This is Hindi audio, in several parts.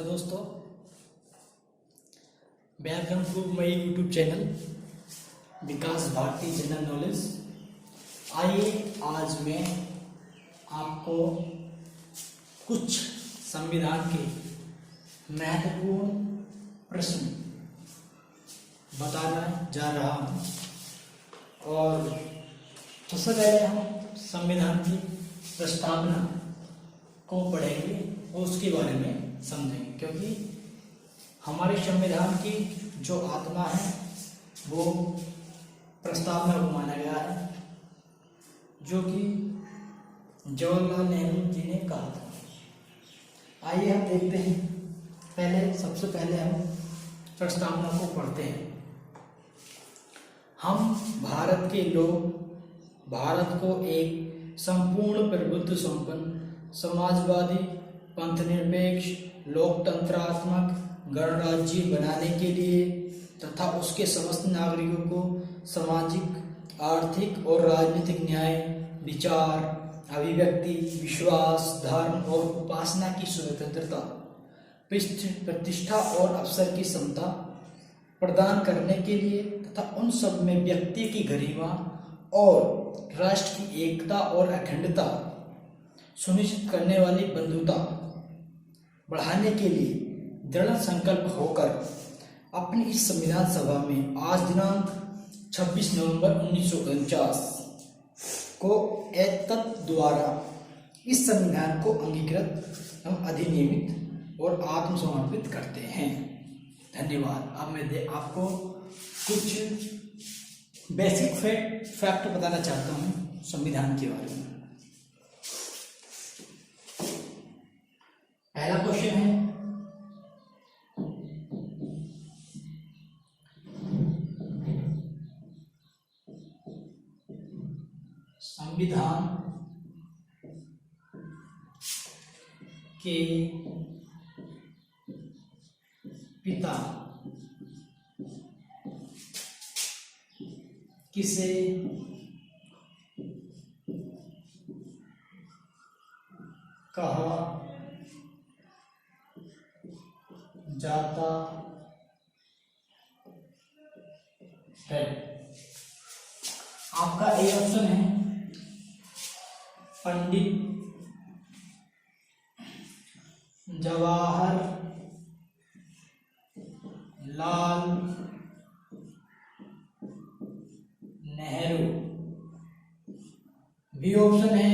हेलो दोस्तों, welcome to my YouTube channel Vikas Bharati general knowledge. आइए आज मैं आपको कुछ संविधान के महत्वपूर्ण प्रश्न बताना जा रहा हूँ। और सबसे पहले हम संविधान की प्रस्तावना को पढ़ेंगे और उसके बारे में समझेंगे, क्योंकि हमारे संविधान की जो आत्मा है वो प्रस्तावना को माना गया है, जो कि जवाहरलाल नेहरू जी ने कहा था। आइए हम देखते हैं। सबसे पहले हम प्रस्तावना को पढ़ते हैं। हम भारत के लोग भारत को एक संपूर्ण प्रभुत्व संपन्न समाजवादी पंथनिरपेक्ष लोकतंत्रात्मक गणराज्य बनाने के लिए तथा उसके समस्त नागरिकों को सामाजिक आर्थिक और राजनीतिक न्याय विचार अभिव्यक्ति विश्वास धर्म और उपासना की स्वतंत्रता प्रतिष्ठा और अवसर की समता प्रदान करने के लिए तथा उन सब में व्यक्ति की गरिमा और राष्ट्र की एकता और अखंडता सुनिश्चित करने वाली बंधुता बढ़ाने के लिए दृढ़ संकल्प होकर अपनी इस संविधान सभा में आज दिनांक 26 नवंबर 1949 को एतत् द्वारा इस संविधान को अंगीकृत एवं अधिनियमित और आत्मसमर्पित करते हैं। धन्यवाद। अब मैं आपको कुछ बेसिक फैक्ट बताना चाहता हूँ संविधान के बारे में। पहला क्वेश्चन है, संविधान के पिता किसे कहा जाता है? आपका ए ऑप्शन है पंडित जवाहर लाल नेहरू। बी ऑप्शन है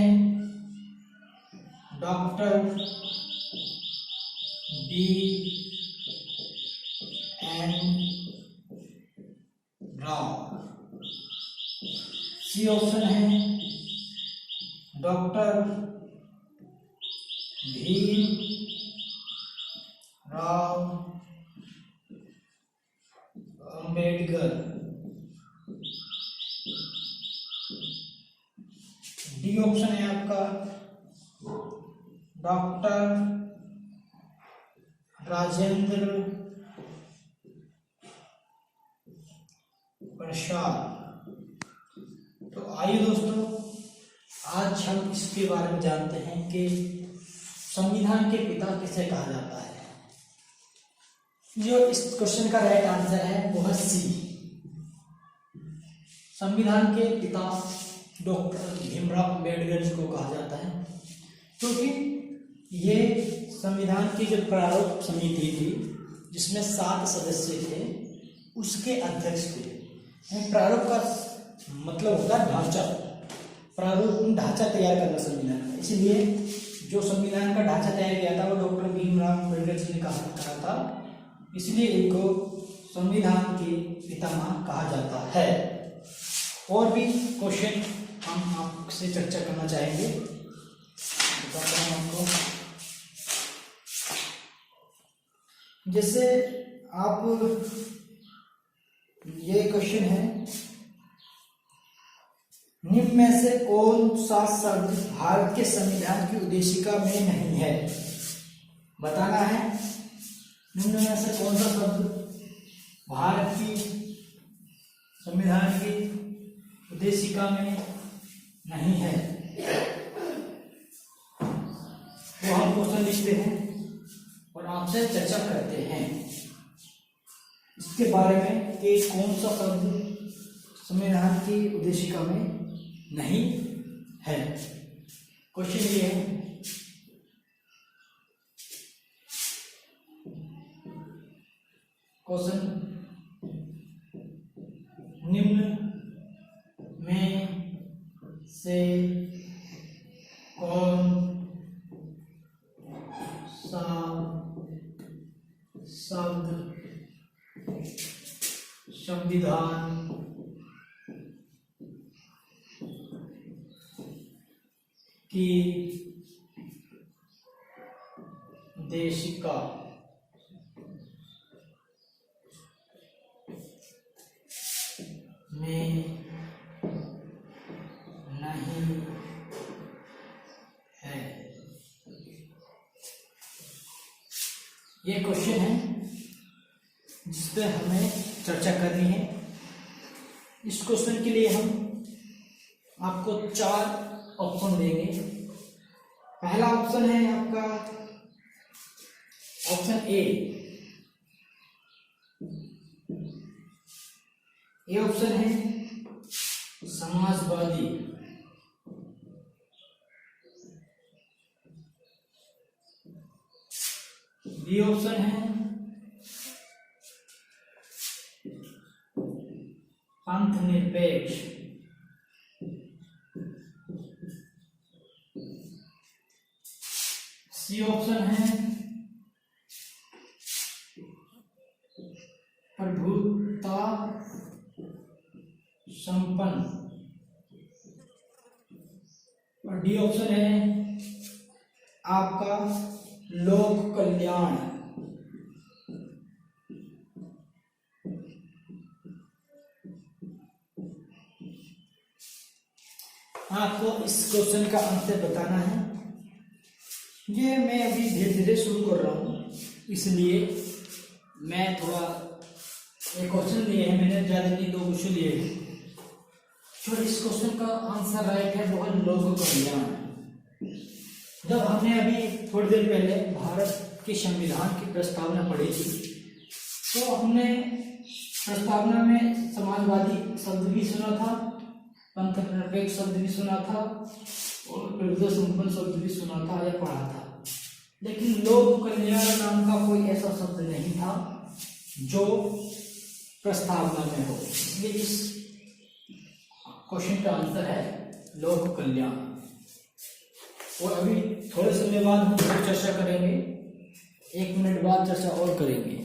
doctor B N Rao. C option है doctor Bhim Rao Ambedkar. D option है आपका डॉक्टर राजेंद्र प्रसाद। तो आइए दोस्तों, आज हम इसके बारे में जानते हैं कि संविधान के पिता किसे कहा जाता है। जो इस क्वेश्चन का राइट आंसर है वो है सी। संविधान के पिता डॉक्टर भीमराव अंबेडकर जी को कहा जाता है, क्योंकि ये संविधान की जो प्रारूप समिति थी जिसमें 7 सदस्य थे उसके अध्यक्ष थे। प्रारूप का मतलब होता है ढांचा, प्रारूप ढांचा तैयार करना संविधान का। इसलिए जो संविधान का ढांचा तैयार किया था वो डॉक्टर भीमराव अंबेडकर जी ने कहा था, इसलिए इनको संविधान के पितामह कहा जाता है। और भी क्वेश्चन हम आपसे चर्चा करना चाहेंगे, बताता हूं आपको। जैसे आप ये क्वेश्चन है, निम्न में से कौन सा शब्द भारत के संविधान की उद्देशिका में नहीं है? बताना है निम्न में से कौन सा शब्द भारत की संविधान की उद्देशिका में नहीं है। वो हम क्वेश्चन लिखते हैं और आपसे चर्चा करते हैं इसके बारे में कि कौन सा शब्द संविधान की उद्देशिका में नहीं है। क्वेश्चन ये है, क्वेश्चन निम्न में से कौन सा शब्द संविधान की उद्देशिका में नहीं है। ये क्वेश्चन है जिस पे हमें चर्चा करनी है। इस क्वेश्चन के लिए हम आपको 4 ऑप्शन देंगे। पहला ऑप्शन है आपका ऑप्शन ए। ये ऑप्शन है समाजवादी। बी ऑप्शन है पंथ निरपेक्ष। सी ऑप्शन है प्रभुता संपन्न। और डी ऑप्शन है आपका लोक कल्याण। आपको इस क्वेश्चन का आंसर बताना है। ये मैं अभी धीरे धीरे शुरू कर रहा हूँ, इसलिए मैं थोड़ा एक क्वेश्चन लिए हैं, मैंने ज़्यादा नहीं 2 क्वेश्चन लिए हैं। तो इस क्वेश्चन का आंसर राइट है वो है लोक कल्याण। जब हमने अभी थोड़ी देर पहले भारत के संविधान की प्रस्तावना पढ़ी थी, तो हमने प्रस्तावना में समाजवादी शब्द भी सुना था, पंथ निरपेक्ष शब्द भी सुना था और प्रभुता संपन्न शब्द भी सुना था या पढ़ा था। लेकिन लोक कल्याण नाम का कोई ऐसा शब्द नहीं था जो प्रस्तावना में हो, इसलिए इस क्वेश्चन का आंसर है लोक कल्याण। और अभी थोड़े समय बाद हम चर्चा करेंगे, 1 मिनट बाद चर्चा और करेंगे।